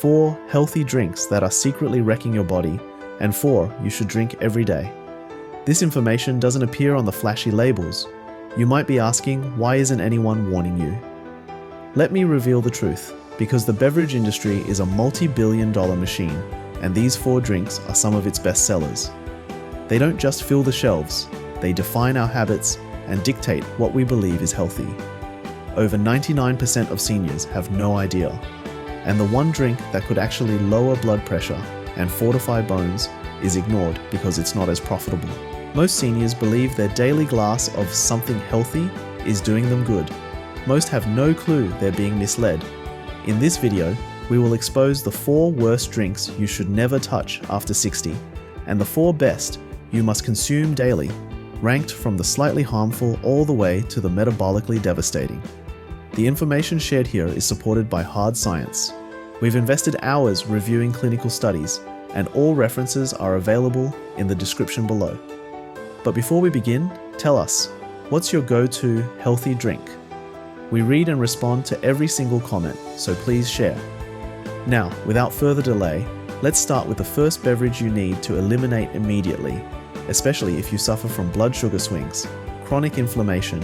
4 healthy drinks that are secretly wrecking your body, and 4 you should drink every day. This information doesn't appear on the flashy labels. You might be asking, why isn't anyone warning you? Let me reveal the truth, because the beverage industry is a multi-billion-dollar machine, and these 4 drinks are some of its best sellers. They don't just fill the shelves, they define our habits and dictate what we believe is healthy. Over 99% of seniors have no idea, and the one drink that could actually lower blood pressure and fortify bones is ignored because it's not as profitable. Most seniors believe their daily glass of something healthy is doing them good. Most have no clue they're being misled. In this video, we will expose the 4 worst drinks you should never touch after 60, and the 4 best you must consume daily, ranked from the slightly harmful all the way to the metabolically devastating. The information shared here is supported by hard science. We've invested hours reviewing clinical studies, and all references are available in the description below. But before we begin, tell us, what's your go-to healthy drink? We read and respond to every single comment, so please share. Now, without further delay, let's start with the first beverage you need to eliminate immediately, especially if you suffer from blood sugar swings, chronic inflammation,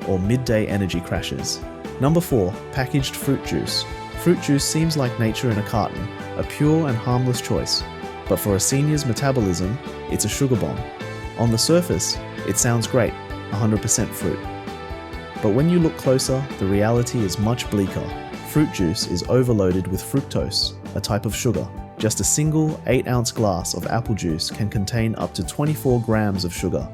or midday energy crashes. Number 4, packaged fruit juice. Fruit juice seems like nature in a carton, a pure and harmless choice, but for a senior's metabolism, it's a sugar bomb. On the surface, it sounds great, 100% fruit. But when you look closer, the reality is much bleaker. Fruit juice is overloaded with fructose, a type of sugar. Just a single 8-ounce glass of apple juice can contain up to 24 grams of sugar,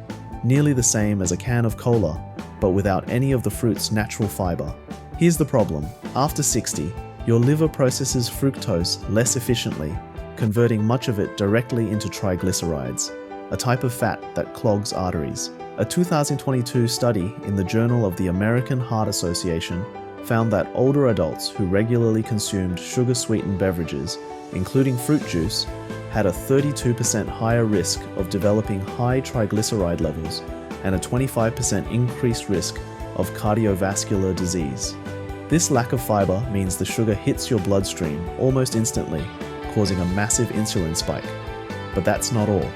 nearly the same as a can of cola, but without any of the fruit's natural fiber. Here's the problem. After 60, your liver processes fructose less efficiently, converting much of it directly into triglycerides, a type of fat that clogs arteries. A 2022 study in the Journal of the American Heart Association found that older adults who regularly consumed sugar-sweetened beverages, including fruit juice, had a 32% higher risk of developing high triglyceride levels and a 25% increased risk of cardiovascular disease. This lack of fiber means the sugar hits your bloodstream almost instantly, causing a massive insulin spike. But that's not all.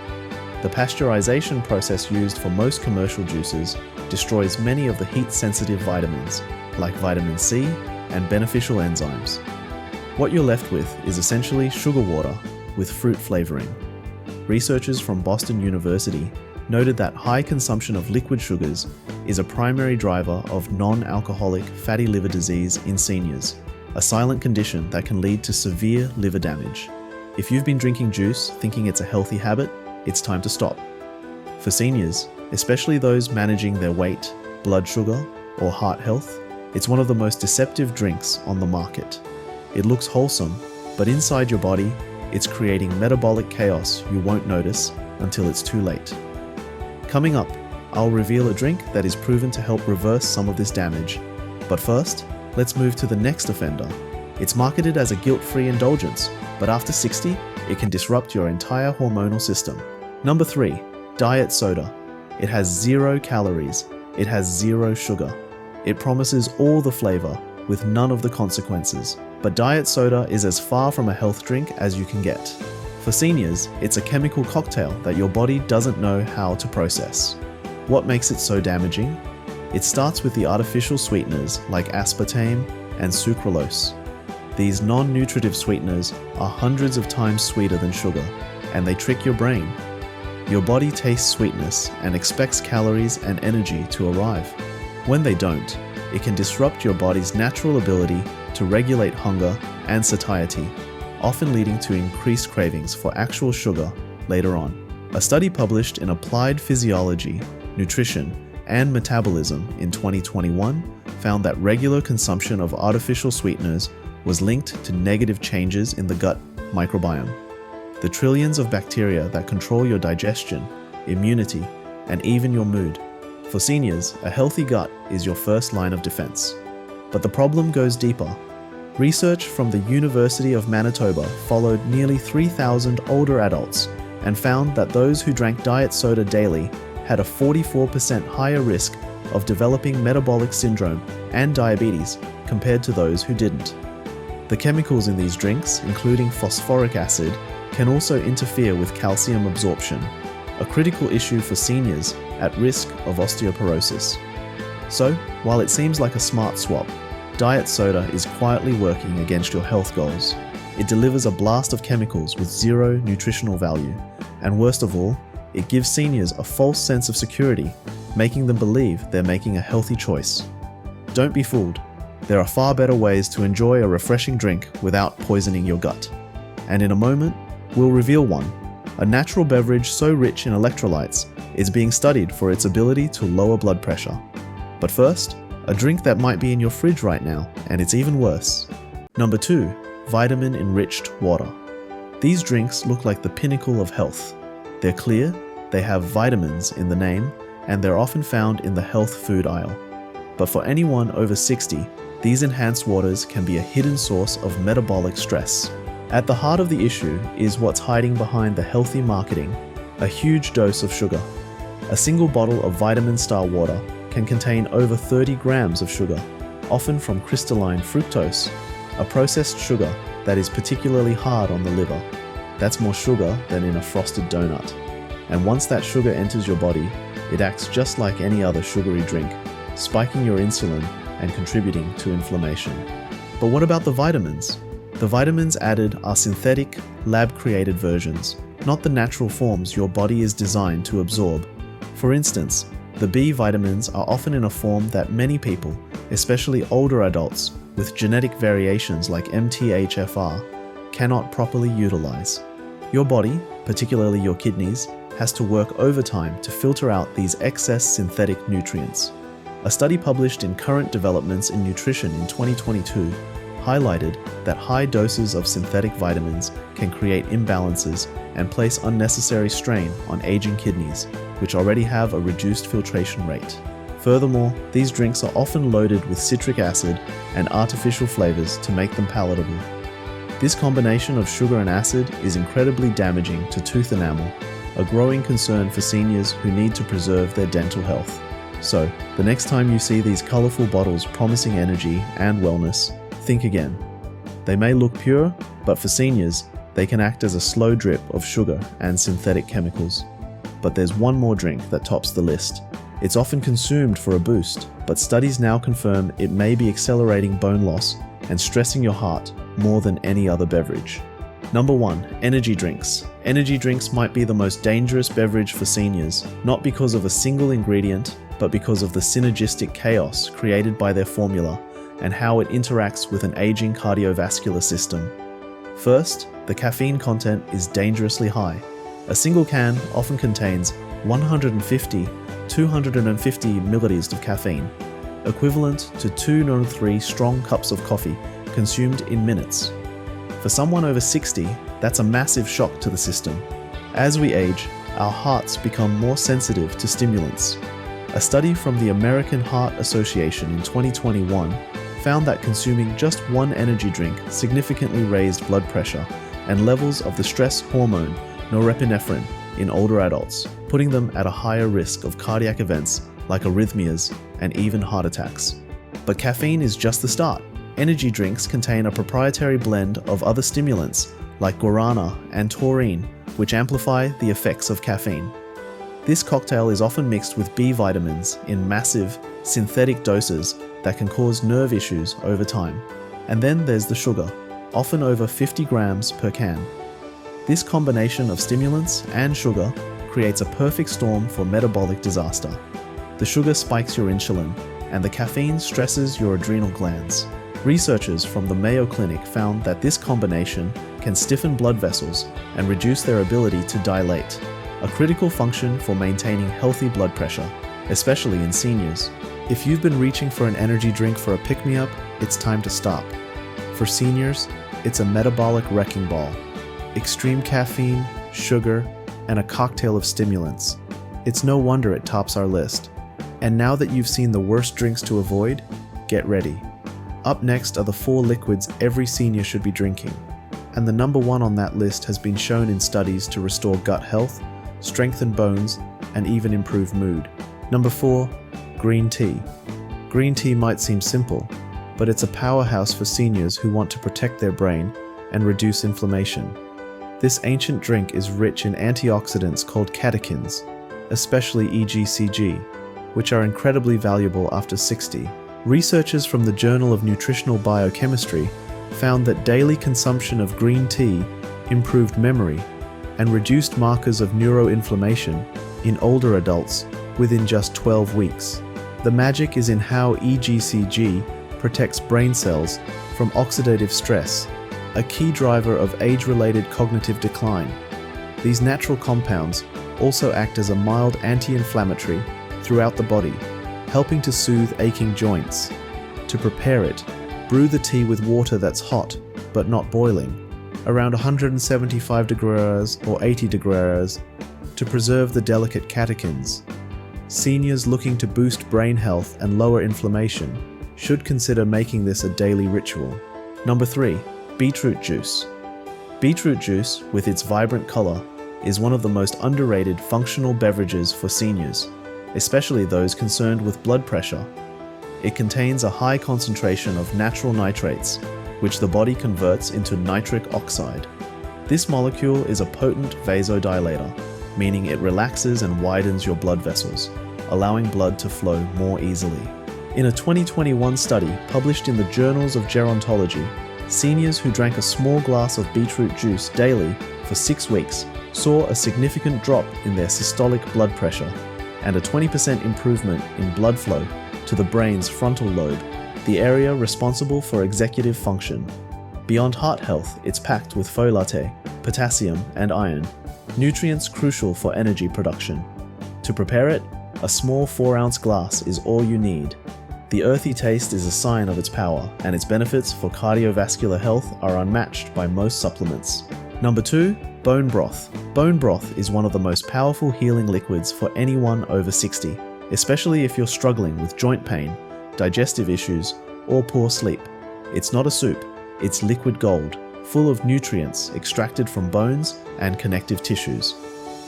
The pasteurization process used for most commercial juices destroys many of the heat-sensitive vitamins, like vitamin C and beneficial enzymes. What you're left with is essentially sugar water with fruit flavoring. Researchers from Boston University noted that high consumption of liquid sugars is a primary driver of non-alcoholic fatty liver disease in seniors, a silent condition that can lead to severe liver damage. If you've been drinking juice thinking it's a healthy habit, it's time to stop. For seniors, especially those managing their weight, blood sugar, or heart health, it's one of the most deceptive drinks on the market. It looks wholesome, but inside your body, it's creating metabolic chaos you won't notice until it's too late. Coming up, I'll reveal a drink that is proven to help reverse some of this damage. But first, let's move to the next offender. It's marketed as a guilt-free indulgence, but after 60, it can disrupt your entire hormonal system. Number 3, diet soda. It has 0 calories. It has 0 sugar. It promises all the flavor with none of the consequences. But diet soda is as far from a health drink as you can get. For seniors, it's a chemical cocktail that your body doesn't know how to process. What makes it so damaging? It starts with the artificial sweeteners like aspartame and sucralose. These non-nutritive sweeteners are hundreds of times sweeter than sugar, and they trick your brain. Your body tastes sweetness and expects calories and energy to arrive. When they don't, it can disrupt your body's natural ability to regulate hunger and satiety, often leading to increased cravings for actual sugar later on. A study published in Applied Physiology, Nutrition, and Metabolism in 2021 found that regular consumption of artificial sweeteners was linked to negative changes in the gut microbiome. The trillions of bacteria that control your digestion, immunity, and even your mood. For seniors, a healthy gut is your first line of defense. But the problem goes deeper. Research from the University of Manitoba followed nearly 3,000 older adults and found that those who drank diet soda daily had a 44% higher risk of developing metabolic syndrome and diabetes compared to those who didn't. The chemicals in these drinks, including phosphoric acid, can also interfere with calcium absorption, a critical issue for seniors at risk of osteoporosis. So, while it seems like a smart swap, diet soda is quietly working against your health goals. It delivers a blast of chemicals with zero nutritional value, and worst of all, it gives seniors a false sense of security, making them believe they're making a healthy choice. Don't be fooled. There are far better ways to enjoy a refreshing drink without poisoning your gut. And in a moment, we'll reveal one. A natural beverage so rich in electrolytes is being studied for its ability to lower blood pressure. But first, a drink that might be in your fridge right now, and it's even worse. Number 2, Vitamin-Enriched water. These drinks look like the pinnacle of health. They're clear, they have vitamins in the name, and they're often found in the health food aisle. But for anyone over 60, these enhanced waters can be a hidden source of metabolic stress. At the heart of the issue is what's hiding behind the healthy marketing: a huge dose of sugar. A single bottle of Vitamin Star water can contain over 30 grams of sugar, often from crystalline fructose, a processed sugar that is particularly hard on the liver. That's more sugar than in a frosted donut. And once that sugar enters your body, it acts just like any other sugary drink, spiking your insulin and contributing to inflammation. But what about the vitamins? The vitamins added are synthetic, lab-created versions, not the natural forms your body is designed to absorb. For instance, the B vitamins are often in a form that many people, especially older adults with genetic variations like MTHFR, cannot properly utilize. Your body, particularly your kidneys, has to work overtime to filter out these excess synthetic nutrients. A study published in Current Developments in Nutrition in 2022 highlighted that high doses of synthetic vitamins can create imbalances and place unnecessary strain on aging kidneys, which already have a reduced filtration rate. Furthermore, these drinks are often loaded with citric acid and artificial flavors to make them palatable. This combination of sugar and acid is incredibly damaging to tooth enamel, a growing concern for seniors who need to preserve their dental health. So, the next time you see these colorful bottles promising energy and wellness, think again. They may look pure, but for seniors, they can act as a slow drip of sugar and synthetic chemicals. But there's one more drink that tops the list. It's often consumed for a boost, but studies now confirm it may be accelerating bone loss and stressing your heart more than any other beverage. Number 1, energy drinks. Energy drinks might be the most dangerous beverage for seniors, not because of a single ingredient, but because of the synergistic chaos created by their formula and how it interacts with an aging cardiovascular system. First, the caffeine content is dangerously high. A single can often contains 150–250 milliliters of caffeine, equivalent to 2 to 3 strong cups of coffee consumed in minutes. For someone over 60, that's a massive shock to the system. As we age, our hearts become more sensitive to stimulants. A study from the American Heart Association in 2021 found that consuming just one energy drink significantly raised blood pressure and levels of the stress hormone norepinephrine in older adults, putting them at a higher risk of cardiac events like arrhythmias and even heart attacks. But caffeine is just the start. Energy drinks contain a proprietary blend of other stimulants like guarana and taurine, which amplify the effects of caffeine. This cocktail is often mixed with B vitamins in massive, synthetic doses that can cause nerve issues over time. And then there's the sugar, often over 50 grams per can. This combination of stimulants and sugar creates a perfect storm for metabolic disaster. The sugar spikes your insulin, and the caffeine stresses your adrenal glands. Researchers from the Mayo Clinic found that this combination can stiffen blood vessels and reduce their ability to dilate, a critical function for maintaining healthy blood pressure, especially in seniors. If you've been reaching for an energy drink for a pick-me-up, it's time to stop. For seniors, it's a metabolic wrecking ball. Extreme caffeine, sugar, and a cocktail of stimulants. It's no wonder it tops our list. And now that you've seen the worst drinks to avoid, get ready. Up next are the 4 liquids every senior should be drinking. And the number 1 on that list has been shown in studies to restore gut health, strengthen bones, and even improve mood. Number 4, green tea. Green tea might seem simple, but it's a powerhouse for seniors who want to protect their brain and reduce inflammation. This ancient drink is rich in antioxidants called catechins, especially EGCG, which are incredibly valuable after 60. Researchers from the Journal of Nutritional Biochemistry found that daily consumption of green tea improved memory and reduced markers of neuroinflammation in older adults within just 12 weeks. The magic is in how EGCG protects brain cells from oxidative stress, a key driver of age-related cognitive decline. These natural compounds also act as a mild anti-inflammatory throughout the body, helping to soothe aching joints. To prepare it, brew the tea with water that's hot, but not boiling, around 175 degrees or 80 degrees, to preserve the delicate catechins. Seniors looking to boost brain health and lower inflammation should consider making this a daily ritual. Number 3. Beetroot juice. Beetroot juice, with its vibrant color, is one of the most underrated functional beverages for seniors, especially those concerned with blood pressure. It contains a high concentration of natural nitrates, which the body converts into nitric oxide. This molecule is a potent vasodilator, meaning it relaxes and widens your blood vessels, allowing blood to flow more easily. In a 2021 study published in the Journals of Gerontology, seniors who drank a small glass of beetroot juice daily for 6 weeks saw a significant drop in their systolic blood pressure and a 20% improvement in blood flow to the brain's frontal lobe, the area responsible for executive function. Beyond heart health, it's packed with folate, potassium, and iron, nutrients crucial for energy production. To prepare it, a small 4-ounce glass is all you need. The earthy taste is a sign of its power, and its benefits for cardiovascular health are unmatched by most supplements. Number 2. Bone broth. Bone broth is one of the most powerful healing liquids for anyone over 60, especially if you're struggling with joint pain, digestive issues, or poor sleep. It's not a soup, it's liquid gold, full of nutrients extracted from bones and connective tissues.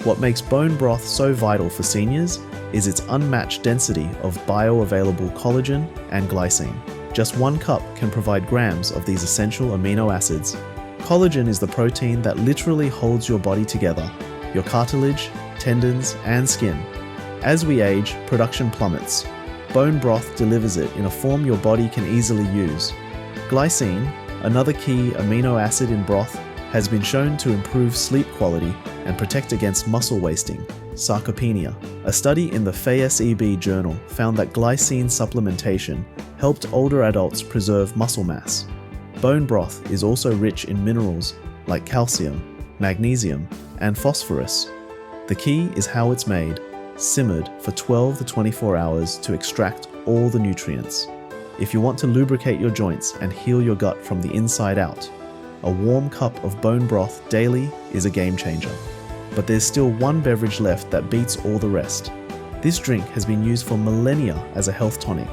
What makes bone broth so vital for seniors is its unmatched density of bioavailable collagen and glycine. Just 1 cup can provide grams of these essential amino acids. Collagen is the protein that literally holds your body together, your cartilage, tendons, and skin. As we age, production plummets. Bone broth delivers it in a form your body can easily use. Glycine, another key amino acid in broth, has been shown to improve sleep quality and protect against muscle wasting, sarcopenia. A study in the FASEB journal found that glycine supplementation helped older adults preserve muscle mass. Bone broth is also rich in minerals like calcium, magnesium, and phosphorus. The key is how it's made, simmered for 12 to 24 hours to extract all the nutrients. If you want to lubricate your joints and heal your gut from the inside out, a warm cup of bone broth daily is a game changer. But there's still one beverage left that beats all the rest. This drink has been used for millennia as a health tonic,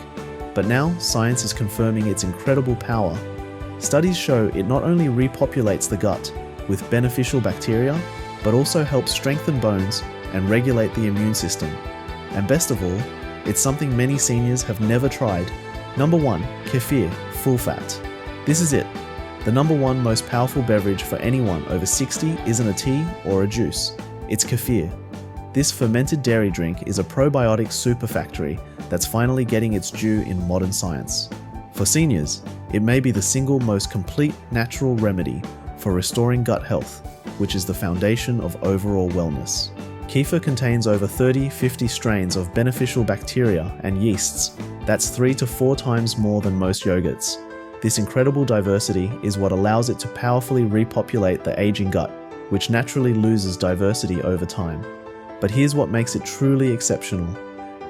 but now science is confirming its incredible power. Studies show it not only repopulates the gut with beneficial bacteria, but also helps strengthen bones and regulate the immune system. And best of all, it's something many seniors have never tried. Number 1. Kefir, full fat. This is it. The number 1 most powerful beverage for anyone over 60 isn't a tea or a juice. It's kefir. This fermented dairy drink is a probiotic super factory that's finally getting its due in modern science. For seniors, it may be the single most complete natural remedy for restoring gut health, which is the foundation of overall wellness. Kefir contains over 50 strains of beneficial bacteria and yeasts. That's 3 to 4 times more than most yogurts. This incredible diversity is what allows it to powerfully repopulate the aging gut, which naturally loses diversity over time. But here's what makes it truly exceptional.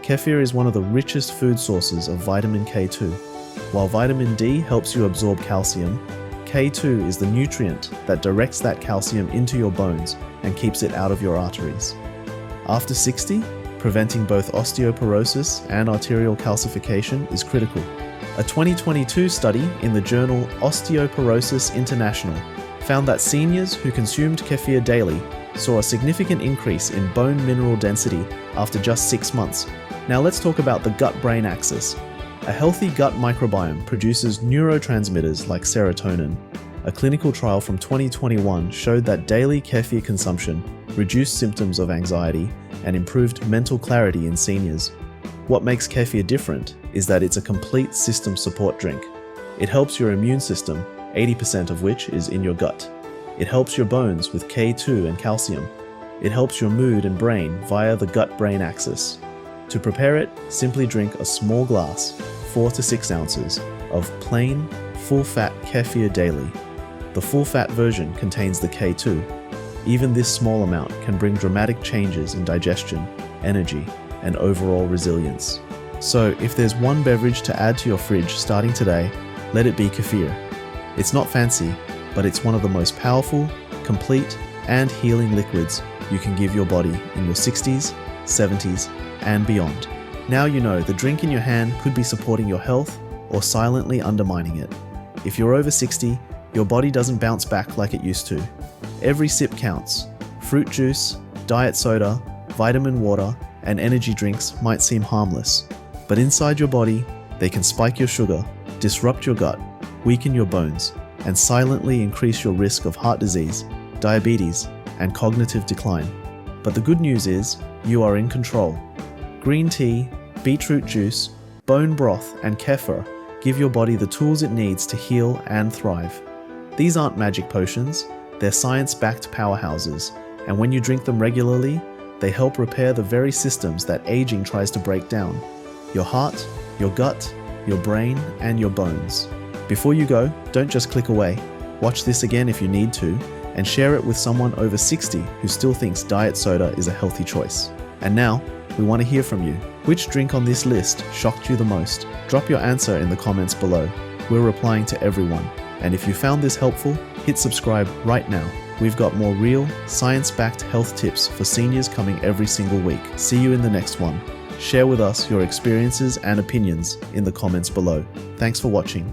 Kefir is one of the richest food sources of vitamin K2. While vitamin D helps you absorb calcium, K2 is the nutrient that directs that calcium into your bones and keeps it out of your arteries. After 60, preventing both osteoporosis and arterial calcification is critical. A 2022 study in the journal Osteoporosis International found that seniors who consumed kefir daily saw a significant increase in bone mineral density after just 6 months. Now let's talk about the gut-brain axis. A healthy gut microbiome produces neurotransmitters like serotonin. A clinical trial from 2021 showed that daily kefir consumption reduced symptoms of anxiety and improved mental clarity in seniors. What makes kefir different is that it's a complete system support drink. It helps your immune system, 80% of which is in your gut. It helps your bones with K2 and calcium. It helps your mood and brain via the gut-brain axis. To prepare it, simply drink a small glass, 4 to 6 ounces, of plain, full-fat kefir daily. The full-fat version contains the K2. Even this small amount can bring dramatic changes in digestion, energy, and overall resilience. So, if there's one beverage to add to your fridge starting today, let it be kefir. It's not fancy, but it's one of the most powerful, complete, and healing liquids you can give your body in your 60s, 70s, and beyond. Now you know the drink in your hand could be supporting your health or silently undermining it. If you're over 60, your body doesn't bounce back like it used to. Every sip counts. Fruit juice, diet soda, vitamin water, and energy drinks might seem harmless, but inside your body, they can spike your sugar, disrupt your gut, weaken your bones, and silently increase your risk of heart disease, diabetes, and cognitive decline. But the good news is, you are in control. Green tea, beetroot juice, bone broth, and kefir give your body the tools it needs to heal and thrive. These aren't magic potions, they're science-backed powerhouses, and when you drink them regularly, they help repair the very systems that aging tries to break down. Your heart, your gut, your brain, and your bones. Before you go, don't just click away. Watch this again if you need to, and share it with someone over 60 who still thinks diet soda is a healthy choice. And now, we want to hear from you. Which drink on this list shocked you the most? Drop your answer in the comments below. We're replying to everyone. And if you found this helpful, hit subscribe right now. We've got more real, science-backed health tips for seniors coming every single week. See you in the next one. Share with us your experiences and opinions in the comments below. Thanks for watching.